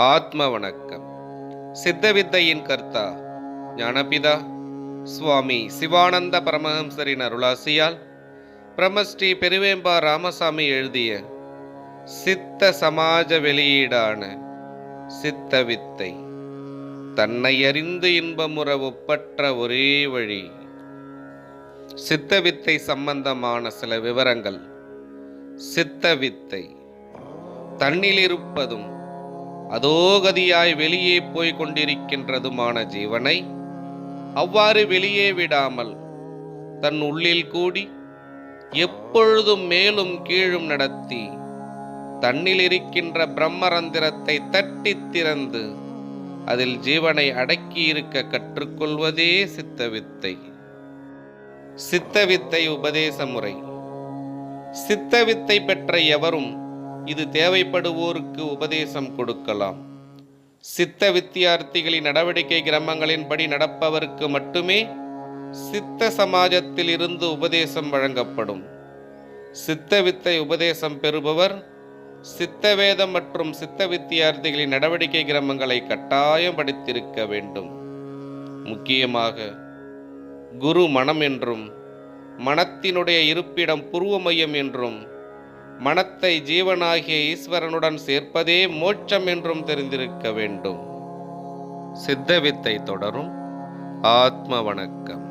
ஆத்ம வணக்கம். சித்தவித்தையின் கர்த்தா ஞானபிதா சுவாமி சிவானந்த பரமஹம்சரின் அருளாசியால் பிரம்மஸ்ரீ பெருவேம்பா ராமசாமி எழுதிய சித்த சமாஜ வெளியீடான சித்தவித்தை. தன்னை அறிந்து இன்பமுற ஒப்பற்ற ஒரே வழி. சித்தவித்தை சம்பந்தமான சில விவரங்கள். சித்தவித்தை தன்னிலிருப்பதும் அதோகதியாய் வெளியே போய்க் கொண்டிருக்கின்றதுமான ஜீவனை அவ்வாறு வெளியே விடாமல் தன் உள்ளில் கூடி எப்பொழுதும் மேலும் கீழும் நடத்தி தன்னில் இருக்கின்ற பிரம்மரந்திரத்தை தட்டித் திறந்து அதில் ஜீவனை அடக்கியிருக்க கற்றுக்கொள்வதே சித்தவித்தை. சித்தவித்தை உபதேச முறை. சித்தவித்தை பெற்ற எவரும் இது தேவைப்படுவோருக்கு உபதேசம் கொடுக்கலாம். சித்த வித்தியார்த்திகளின் நடவடிக்கை கிரமங்களின்படி நடப்பவருக்கு மட்டுமே சித்த சமாஜத்தில் இருந்து உபதேசம் வழங்கப்படும். சித்த வித்தை உபதேசம் பெறுபவர் சித்தவேதம் மற்றும் சித்த வித்தியார்த்திகளின் நடவடிக்கை கிரமங்களை கட்டாயம் படித்திருக்க வேண்டும். முக்கியமாக குரு மனம் என்றும் மனத்தினுடைய இருப்பிடம் புருவ மையம் என்றும் மனத்தை ஜீவனாகிய ஈஸ்வரனுடன் சேர்ப்பதே மோட்சம் என்றும் தெரிந்திருக்க வேண்டும். சித்தவித்தை தொடரும். ஆத்ம வணக்கம்.